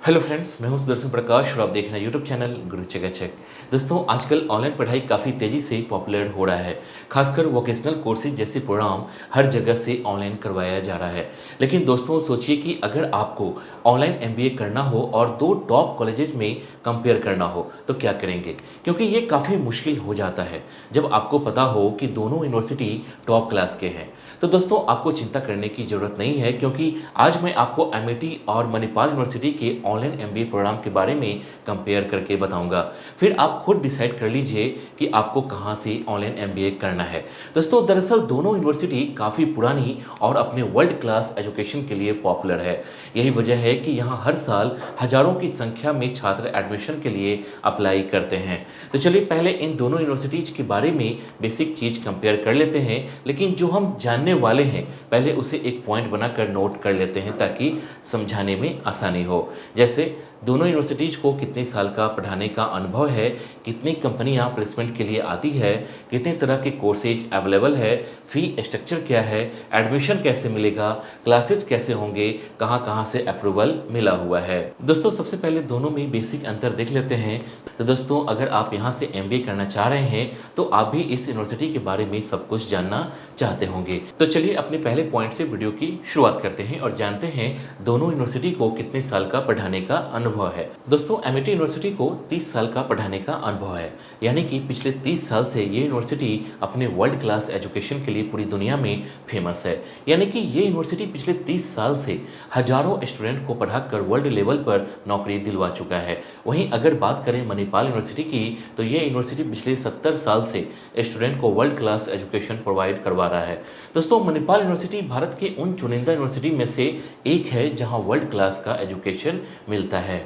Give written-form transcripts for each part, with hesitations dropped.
Hello friends, मैं हूं सुदर्शन प्रकाश और आप देख रहे हैं यूट्यूब चैनल गुरु चकाचक। दोस्तों, आजकल ऑनलाइन पढ़ाई काफ़ी तेज़ी से पॉपुलर हो रहा है। खासकर वोकेशनल कोर्सेज जैसे प्रोग्राम हर जगह से ऑनलाइन करवाया जा रहा है। लेकिन दोस्तों, सोचिए कि अगर आपको ऑनलाइन एमबीए करना हो और दो टॉप कॉलेजेज में कंपेयर करना हो तो क्या करेंगे? क्योंकि ये काफ़ी मुश्किल हो जाता है जब आपको पता हो कि दोनों यूनिवर्सिटी टॉप क्लास के हैं। तो दोस्तों, आपको चिंता करने की ज़रूरत नहीं है, क्योंकि आज मैं आपको एमिटी और मणिपाल यूनिवर्सिटी के ऑनलाइन एमबीए प्रोग्राम के बारे में कंपेयर करके बताऊंगा। फिर आप खुद डिसाइड कर लीजिए कि आपको कहां से ऑनलाइन एमबीए करना है। दोस्तों, दरअसल दोनों यूनिवर्सिटी काफ़ी पुरानी और अपने वर्ल्ड क्लास एजुकेशन के लिए पॉपुलर है। यही वजह है कि यहां हर साल हजारों की संख्या में छात्र एडमिशन के लिए अप्लाई करते हैं। तो चलिए पहले इन दोनों यूनिवर्सिटीज़ के बारे में बेसिक चीज़ कंपेयर कर लेते हैं। लेकिन जो हम जानने वाले हैं, पहले उसे एक पॉइंट बनाकर नोट कर लेते हैं ताकि समझाने में आसानी हो। जैसे दोनों यूनिवर्सिटीज़ को कितने साल का पढ़ाने का अनुभव है, कितनी कंपनियां प्लेसमेंट के लिए आती है, कितने तरह के कोर्सेज अवेलेबल है, फ़ी स्ट्रक्चर क्या है, एडमिशन कैसे मिलेगा, क्लासेज कैसे होंगे, कहाँ-कहाँ से अप्रूवल मिला हुआ है। दोस्तों, सबसे पहले दोनों में बेसिक अंतर देख लेते हैं। तो दोस्तों, अगर आप यहाँ से एमबीए करना चाह रहे हैं तो आप भी इस यूनिवर्सिटी के बारे में सब कुछ जानना चाहते होंगे। तो चलिए अपने पहले पॉइंट से वीडियो की शुरुआत करते हैं और जानते हैं दोनों यूनिवर्सिटी को कितने साल का पढ़ाने का अनुभव है। दोस्तों, एमिटी यूनिवर्सिटी को 30 साल का पढ़ाने का अनुभव है। यानी कि पिछले 30 साल से ये यूनिवर्सिटी अपने वर्ल्ड क्लास एजुकेशन के लिए पूरी दुनिया में फेमस है। यानी कि ये यूनिवर्सिटी पिछले 30 साल से हजारों स्टूडेंट को पढ़ाकर वर्ल्ड लेवल पर नौकरी दिलवा चुका है। वहीं अगर बात करें मणिपाल यूनिवर्सिटी की, तो ये यूनिवर्सिटी पिछले 70 साल से स्टूडेंट को वर्ल्ड क्लास एजुकेशन प्रोवाइड करवा रहा है। दोस्तों, मणिपाल यूनिवर्सिटी भारत के उन चुनिंदा यूनिवर्सिटी में से एक है जहां वर्ल्ड क्लास का एजुकेशन मिलता है।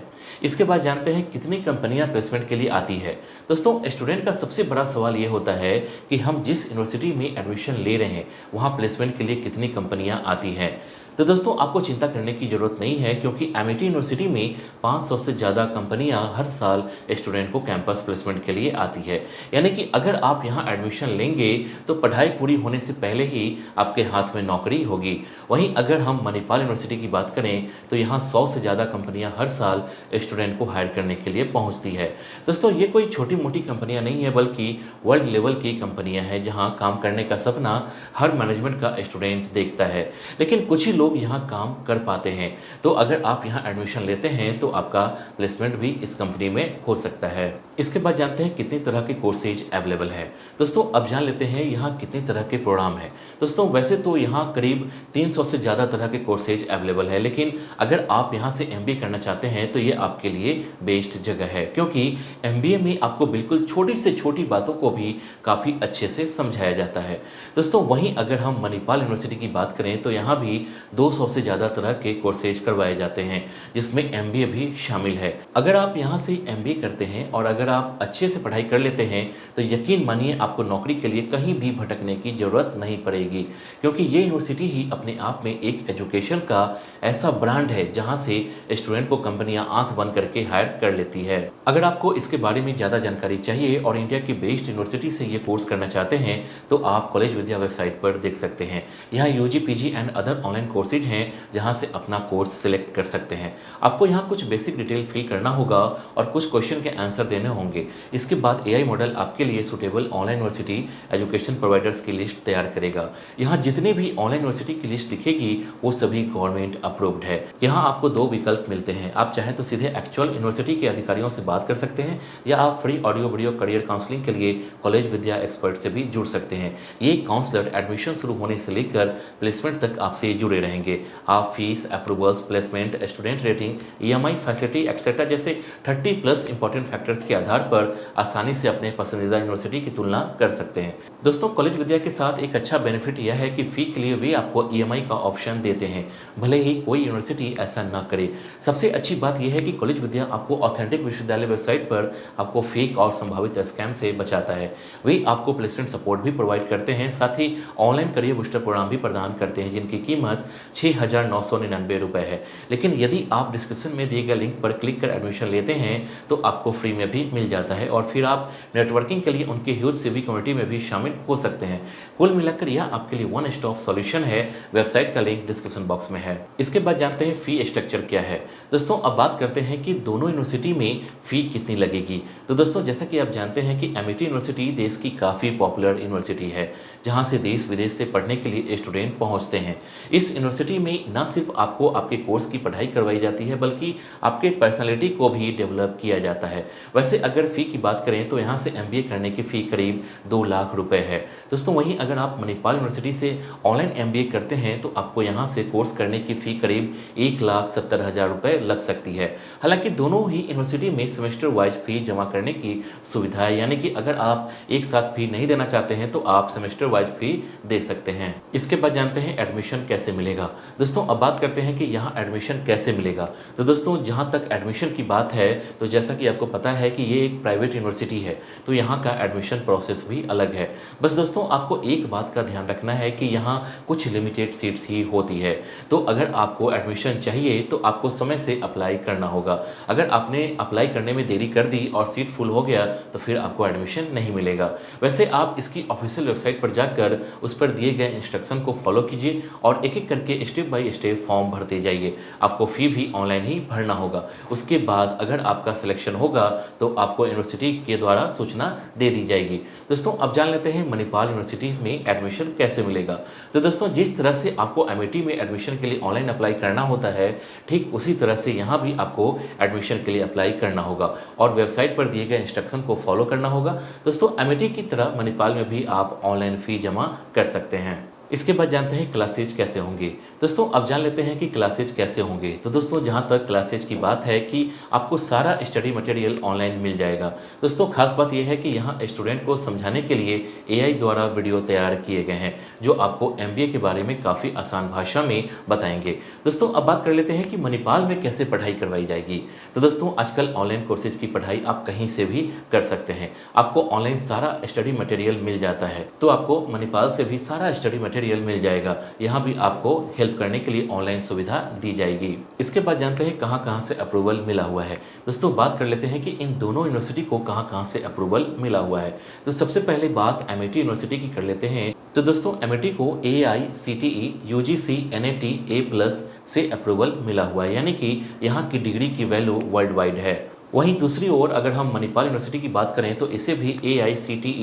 इसके बाद जानते हैं कितनी कंपनियां प्लेसमेंट के लिए आती है। दोस्तों, स्टूडेंट का सबसे बड़ा सवाल ये होता है कि हम जिस यूनिवर्सिटी में एडमिशन ले रहे हैं वहां प्लेसमेंट के लिए कितनी कंपनियां आती हैं। तो दोस्तों, आपको चिंता करने की ज़रूरत नहीं है, क्योंकि एमिटी यूनिवर्सिटी में 500 से ज़्यादा कंपनियां हर साल स्टूडेंट को कैंपस प्लेसमेंट के लिए आती है। यानी कि अगर आप यहां एडमिशन लेंगे तो पढ़ाई पूरी होने से पहले ही आपके हाथ में नौकरी होगी। वहीं अगर हम मणिपाल यूनिवर्सिटी की बात करें तो यहाँ 100 से ज़्यादा कंपनियां हर साल स्टूडेंट को हायर करने के लिए पहुँचती है। दोस्तों, ये कोई छोटी मोटी कंपनियाँ नहीं है, बल्कि वर्ल्ड लेवल की कंपनियाँ हैं जहाँ काम करने का सपना हर मैनेजमेंट का स्टूडेंट देखता है। लेकिन कुछ ही लोग यहाँ काम कर पाते हैं। तो अगर आप यहाँ एडमिशन लेते हैं तो आपका प्लेसमेंट भी इस कंपनी में हो सकता है। इसके बाद जानते हैं कितनी तरह के कोर्सेज अवेलेबल है। दोस्तों, अब जान लेते हैं यहाँ कितने तरह के प्रोग्राम हैं। दोस्तों, वैसे तो यहाँ करीब 300 से ज़्यादा तरह के कोर्सेज अवेलेबल है, लेकिन अगर आप यहाँ से एमबीए करना चाहते हैं तो ये आपके लिए बेस्ट जगह है, क्योंकि एमबीए में आपको बिल्कुल छोटी से छोटी बातों को भी काफ़ी अच्छे से समझाया जाता है। दोस्तों, वहीं अगर हम मणिपाल यूनिवर्सिटी की बात करें तो यहाँ भी 200 से ज़्यादा तरह के कोर्सेज करवाए जाते हैं, जिसमें एमबीए भी शामिल है। अगर आप यहाँ से एमबीए करते हैं और अगर आप अच्छे से पढ़ाई कर लेते हैं तो यकीन मानिए आपको नौकरी के लिए कहीं भी भटकने की ज़रूरत नहीं पड़ेगी, क्योंकि ये यूनिवर्सिटी ही अपने आप में एक एजुकेशन का ऐसा ब्रांड है जहाँ से स्टूडेंट को कंपनियाँ आंख बंद करके हायर कर लेती है। अगर आपको इसके बारे में ज़्यादा जानकारी चाहिए और इंडिया की बेस्ट यूनिवर्सिटी से ये कोर्स करना चाहते हैं तो आप कॉलेज विद्या वेबसाइट पर देख सकते हैं। यहाँ UG, PG and other online courses हैं जहाँ से अपना कोर्स सिलेक्ट कर सकते हैं। आपको यहाँ कुछ बेसिक डिटेल फिल करना होगा और कुछ क्वेश्चन के आंसर देने होंगे। इसके बाद एआई मॉडल आपके लिए suitable online university education providers की लिस्ट तैयार करेगा। यहाँ जितने भी ऑनलाइन यूनिवर्सिटी की लिस्ट दिखेगी वो सभी गवर्नमेंट अप्रूव्ड है। यहाँ आपको दो विकल्प मिलते हैं। आप चाहें तो सीधे एक्चुअल यूनिवर्सिटी के अधिकारियों से बात कर सकते हैं, या आप free audio video career counselling के लिए कॉलेज विद्या एक्सपर्ट से भी जुड़ सकते हैं। ये काउंसलर एडमिशन शुरू होने से लेकर प्लेसमेंट तक आपसे जुड़े रहेंगे। आप fees, approvals, placement, student rating, EMI facility etcetera जैसे 30 प्लस इंपॉर्टेंट फैक्टर्स के आधार पर आसानी से अपने पसंदीदा यूनिवर्सिटी की तुलना कर सकते हैं। दोस्तों, कॉलेज विद्या के साथ एक अच्छा बेनिफिट यह है कि फी के लिए वे आपको ईएमआई का ऑप्शन देते हैं, भले ही कोई यूनिवर्सिटी ऐसा ना करे। सबसे अच्छी बात यह है कि कॉलेज विद्या आपको ऑथेंटिक विश्वविद्यालय वेबसाइट पर आपको फेक और संभावित स्कैम से बचाता है। वे आपको प्लेसमेंट सपोर्ट भी प्रोवाइड करते हैं, साथ ही ऑनलाइन करियर बूस्टर प्रोग्राम भी प्रदान करते हैं जिनकी कीमत ₹6,999 है। लेकिन यदि आप डिस्क्रिप्शन में दिए गए लिंक पर क्लिक कर एडमिशन लेते हैं तो आपको फ्री में भी मिल जाता है और फिर आप नेटवर्किंग के लिए उनके ह्यूज सीवी कम्युनिटी में भी शामिल हो सकते हैं। कुल मिलाकर यह आपके लिए वन स्टॉप सॉल्यूशन है। वेबसाइट का लिंक डिस्क्रिप्शन बॉक्स में है। इसके बाद जानते हैं फ़ी स्ट्रक्चर क्या है। दोस्तों अब बात करते हैं कि दोनों यूनिवर्सिटी में फ़ी कितनी लगेगी। तो दोस्तों जैसा कि आप जानते हैं कि एमिटी यूनिवर्सिटी देश की काफ़ी पॉपुलर यूनिवर्सिटी है, जहां से देश विदेश से पढ़ने के लिए स्टूडेंट पहुंचते हैं। इस यूनिवर्सिटी में न सिर्फ आपको आपके कोर्स की पढ़ाई करवाई जाती है बल्कि आपके पर्सनैलिटी को भी डेवलप किया जाता है। वैसे अगर फ़ी की बात करें तो यहाँ से MBA करने की फ़ी करीब 2 लाख रुपए है। दोस्तों वहीं अगर आप मणिपाल यूनिवर्सिटी से ऑनलाइन MBA करते हैं तो आपको यहाँ से कोर्स करने की फ़ी करीब 1,70,000 रुपये लग सकती है। हालांकि दोनों ही यूनिवर्सिटी में सेमेस्टर वाइज फी जमा करने की सुविधा है, यानी कि अगर आप एक साथ फी नहीं देना चाहते हैं तो आप सेमेस्टर वाइज फी दे सकते हैं। इसके बाद जानते हैं एडमिशन कैसे मिलेगा। दोस्तों अब बात करते हैं कि यहाँ एडमिशन कैसे मिलेगा। तो दोस्तों जहाँ तक एडमिशन की बात है तो जैसा कि आपको पता है कि ये एक प्राइवेट यूनिवर्सिटी है तो यहाँ का एडमिशन प्रोसेस भी अलग है। बस दोस्तों आपको एक बात का ध्यान रखना है कि यहाँ कुछ लिमिटेड सीट्स ही होती है। तो अगर आपको एडमिशन चाहिए तो आपको समय से अप्लाई करना होगा। अगर आपने अप्लाई करने में देरी कर दी और सीट फुल हो गया तो फिर आपको एडमिशन नहीं मिलेगा। वैसे आप इसकी ऑफिशियल वेबसाइट पर जाकर उस पर दिए गए इंस्ट्रक्शन को फॉलो कीजिए और एक एक करके स्टेप बाय स्टेप फॉर्म भरते जाइए। आपको फ़ी भी ऑनलाइन ही भरना होगा। उसके बाद अगर आपका सिलेक्शन होगा तो आपको यूनिवर्सिटी के द्वारा सूचना दे दी जाएगी। दोस्तों अब जान लेते हैं मणिपाल यूनिवर्सिटी में एडमिशन कैसे मिलेगा। तो दोस्तों जिस तरह से आपको एमिटी में एडमिशन के लिए ऑनलाइन अप्लाई करना होता है ठीक उसी तरह से यहाँ भी आपको एडमिशन के लिए अप्लाई करना होगा और वेबसाइट पर दिए गए इंस्ट्रक्शन को फॉलो करना होगा। दोस्तों एमिटी की तरह मणिपाल में भी आप ऑनलाइन फ़ी जमा कर सकते हैं। इसके बाद जानते हैं क्लासेज कैसे होंगे। दोस्तों अब जान लेते हैं कि क्लासेज कैसे होंगे। तो दोस्तों जहाँ तक क्लासेज की बात है कि आपको सारा स्टडी मटेरियल ऑनलाइन मिल जाएगा। दोस्तों खास बात यह है कि यहाँ स्टूडेंट को समझाने के लिए AI द्वारा वीडियो तैयार किए गए हैं जो आपको MBA के बारे में काफ़ी आसान भाषा में बताएंगे। दोस्तों अब बात कर लेते हैं कि मणिपाल में कैसे पढ़ाई करवाई जाएगी। तो दोस्तों आजकल ऑनलाइन कोर्सेज की पढ़ाई आप कहीं से भी कर सकते हैं। आपको ऑनलाइन सारा स्टडी मटेरियल मिल जाता है तो आपको मणिपाल से भी सारा स्टडी मटेरियल मिल जाएगा। यहाँ भी आपको हेल्प करने के लिए ऑनलाइन सुविधा दी जाएगी। इसके बाद जानते हैं कहाँ कहाँ से अप्रूवल मिला हुआ है। दोस्तों बात कर लेते हैं कि इन दोनों यूनिवर्सिटी को कहाँ कहाँ से अप्रूवल मिला हुआ है। तो सबसे पहले बात एमिटी यूनिवर्सिटी की कर लेते हैं। तो दोस्तों एमिटी को AICTE UGC NAT A+ से अप्रूवल मिला हुआ है, यानी कि यहाँ की डिग्री की वैल्यू वर्ल्ड वाइड है। वहीं दूसरी ओर अगर हम मणिपाल यूनिवर्सिटी की बात करें तो इसे भी AICTE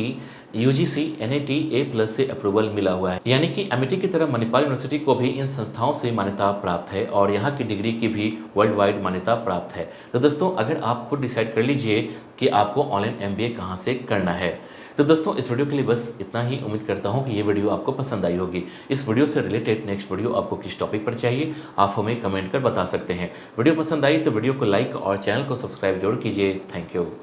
UGC NAT A+ से अप्रूवल मिला हुआ है, यानी कि एमिटी की तरह मणिपाल यूनिवर्सिटी को भी इन संस्थाओं से मान्यता प्राप्त है और यहाँ की डिग्री की भी वर्ल्ड वाइड मान्यता प्राप्त है। तो दोस्तों अगर आप खुद डिसाइड कर लीजिए कि आपको ऑनलाइन MBA कहाँ से करना है। तो दोस्तों इस वीडियो के लिए बस इतना ही। उम्मीद करता हूँ कि ये वीडियो आपको पसंद आई होगी। इस वीडियो से रिलेटेड नेक्स्ट वीडियो आपको किस टॉपिक पर चाहिए आप हमें कमेंट कर बता सकते हैं। वीडियो पसंद आई तो वीडियो को लाइक और चैनल को सब्सक्राइब जरूर कीजिए। Thank you.